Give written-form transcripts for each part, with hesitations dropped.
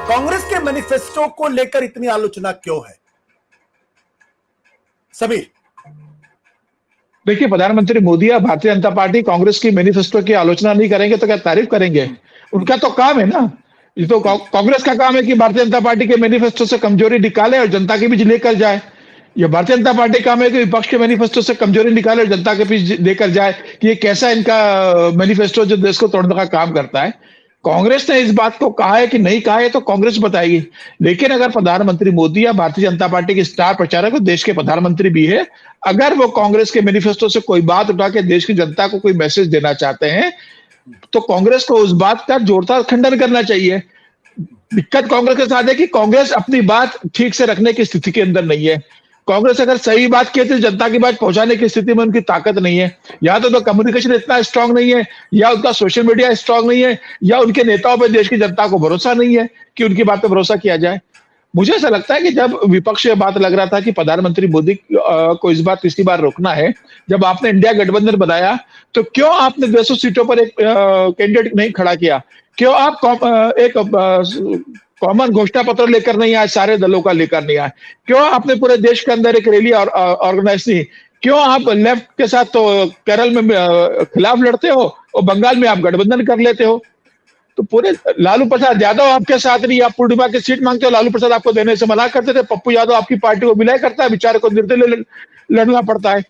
कांग्रेस के मैनिफेस्टो को लेकर इतनी आलोचना क्यों है समीर? देखिए, प्रधानमंत्री मोदी या भारतीय जनता पार्टी कांग्रेस की मैनिफेस्टो की आलोचना नहीं करेंगे तो क्या तारीफ करेंगे? उनका तो काम है ना। ये तो कांग्रेस का काम है कि भारतीय जनता पार्टी के मैनिफेस्टो से कमजोरी निकाले और जनता के बीच लेकर जाए। ये भारतीय जनता पार्टी का काम है कि विपक्ष के मैनिफेस्टो से कमजोरी निकाले और जनता के बीच लेकर जाए कि ये कैसा इनका मैनिफेस्टो जो देश को तोड़ने का काम करता है। कांग्रेस ने इस बात को कहा है कि नहीं कहा है तो कांग्रेस बताएगी। लेकिन अगर प्रधानमंत्री मोदी या भारतीय जनता पार्टी के स्टार प्रचारक और देश के प्रधानमंत्री भी है, अगर वो कांग्रेस के मैनिफेस्टो से कोई बात उठा के देश की जनता को कोई मैसेज देना चाहते हैं तो कांग्रेस को उस बात का जोरदार खंडन करना चाहिए। दिक्कत कांग्रेस के साथ है कि कांग्रेस अपनी बात ठीक से रखने की स्थिति के अंदर नहीं है। कांग्रेस अगर सही बात कहती है तो जनता की बात पहुंचाने की स्थिति में उनकी ताकत नहीं है। या तो कम्युनिकेशन इतना स्ट्रांग नहीं है, या उनका सोशल मीडिया स्ट्रांग नहीं है, या उनके नेताओं पर देश की जनता को भरोसा नहीं है कि उनकी बात पर भरोसा किया जाए। मुझे ऐसा लगता है कि जब विपक्ष ये बात लग रहा था कि प्रधानमंत्री मोदी को इस बार तीसरी बार रोकना है, जब आपने इंडिया गठबंधन बनाया तो क्यों आपने 200 सीटों पर एक कैंडिडेट नहीं खड़ा किया? क्यों आप एक कॉमन घोषणा पत्र लेकर नहीं आए, सारे दलों का लेकर नहीं आए? क्यों आपने पूरे देश के अंदर एक रैली ऑर्गेनाइज की? क्यों आप लेफ्ट के साथ तो केरल में खिलाफ लड़ते हो और बंगाल में आप गठबंधन कर लेते हो? तो पूरे लालू प्रसाद यादव आपके साथ नहीं, आप पूर्णिमा की सीट मांगते हो, लालू प्रसाद आपको देने से मना करते थे, पप्पू यादव आपकी पार्टी को विलय करता है, बेचारे को निर्दलीय लड़ना पड़ता है।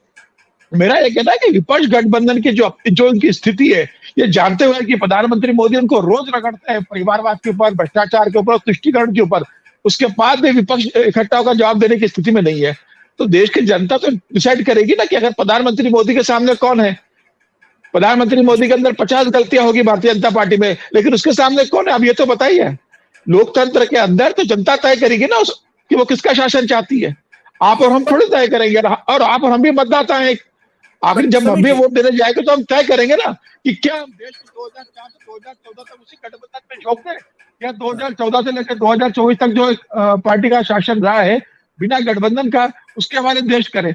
मेरा ये कहना है कि विपक्ष गठबंधन की जो उनकी स्थिति है, ये जानते हुए कि प्रधानमंत्री मोदी उनको रोज रगड़ते हैं परिवारवाद के ऊपर, भ्रष्टाचार के ऊपर, तुष्टिकरण के ऊपर, उसके बाद भी विपक्ष इकट्ठा होकर जवाब देने की स्थिति में नहीं है। तो देश की जनता तो डिसाइड करेगी ना कि अगर प्रधानमंत्री मोदी के सामने कौन है। प्रधानमंत्री मोदी के अंदर 50 गलतियां होगी भारतीय जनता पार्टी में, लेकिन उसके सामने कौन है अब ये तो बताइए। लोकतंत्र के अंदर तो जनता तय करेगी ना कि वो किसका शासन चाहती है। आप और हम थोड़ी तय करेंगे, और आप और हम भी मतदाता हैं। आखिर जब हम भी वोट देने जाएंगे तो हम तय करेंगे ना कि क्या हम देश को 2004 से 2014 तक उसी गठबंधन में झोंक दें, या 2014 से लेकर 2024 तक जो पार्टी का शासन रहा है बिना गठबंधन का, उसके हवाले देश करें।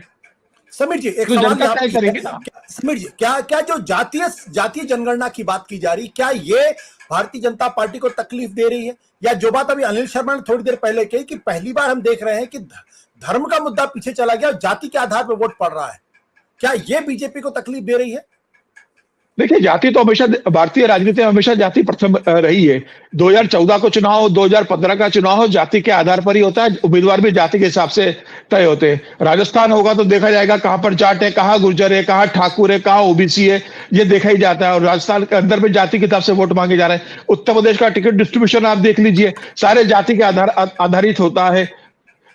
समीर जी, एक तो सवाल जनता तय करेगी ना। समीर जी, क्या जो जातीय जनगणना की बात की जा रही, क्या ये भारतीय जनता पार्टी को तकलीफ दे रही है? या जो बात अभी अनिल शर्मा ने थोड़ी देर पहले कही कि पहली बार हम देख रहे हैं कि धर्म का मुद्दा पीछे चला गया और जाति के आधार पर वोट पड़ रहा है, क्या ये बीजेपी को तकलीफ दे रही है? देखिए, जाति तो हमेशा भारतीय राजनीति में हमेशा जाति प्रथम रही है। 2014 को चुनाव हो, 2015 का चुनाव हो, जाति के आधार पर ही होता है। उम्मीदवार भी जाति के हिसाब से तय होते हैं। राजस्थान होगा तो देखा जाएगा कहां पर जाट है, कहां गुर्जर है, कहां ठाकुर है, कहां ओबीसी है, ये देखा ही जाता है। और राजस्थान के अंदर भी जाति के हिसाब से वोट मांगे जा रहे हैं। उत्तर प्रदेश का टिकट डिस्ट्रीब्यूशन आप देख लीजिए, सारे जाति के आधारित होता है।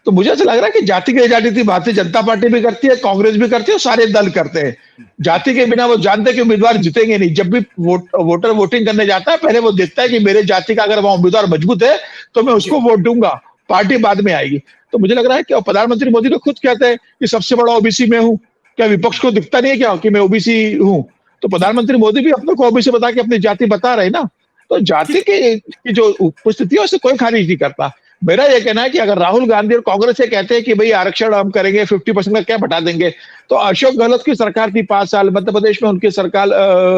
तो मुझे ऐसा लग रहा है कि जाति की राजनीति भारतीय जनता पार्टी भी करती है, कांग्रेस भी करती है और सारे दल करते हैं। जाति के बिना वो जानते हैं कि उम्मीदवार जीतेंगे नहीं। जब भी वोटर वोटिंग करने जाता है, पहले वो देखता है कि मेरे जाति का अगर वहां उम्मीदवार मजबूत है तो मैं उसको वोट दूंगा, पार्टी बाद में आएगी। तो मुझे लग रहा है कि प्रधानमंत्री मोदी तो खुद कहते हैं कि सबसे बड़ा ओबीसी मैं हूं। क्या विपक्ष को दिखता नहीं है क्या कि मैं ओबीसी हूं? तो प्रधानमंत्री मोदी भी अपने को ओबीसी बता के अपनी जाति बता रहे ना। तो जाति की जो उपस्थिति है उससे कोई खारिज नहीं करता। मेरा यह कहना है कि अगर राहुल गांधी और कांग्रेस से कहते हैं कि भाई आरक्षण हम करेंगे, 50% का क्या बढ़ा देंगे, तो अशोक गहलोत की सरकार थी 5 साल, मध्य प्रदेश में उनकी सरकार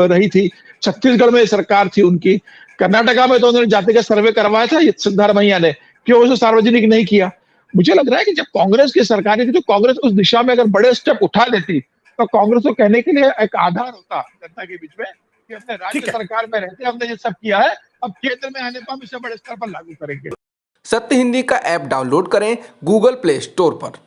रही थी, छत्तीसगढ़ में सरकार थी उनकी, कर्नाटका में तो उन्होंने जाति का सर्वे करवाया था सिद्धारमैया ने, क्यों उसे सार्वजनिक नहीं किया? मुझे लग रहा है कि जब कांग्रेस की सरकार थी तो कांग्रेस उस दिशा में अगर बड़े स्टेप उठा लेती तो कांग्रेस को कहने के लिए एक आधार होता जनता के बीच में कि अपने राज्य सरकार में रहते हमने ये सब किया है, अब केंद्र में आने पर हम इसे बड़े स्तर पर लागू करेंगे। सत्य हिंदी का ऐप डाउनलोड करें गूगल प्ले स्टोर पर।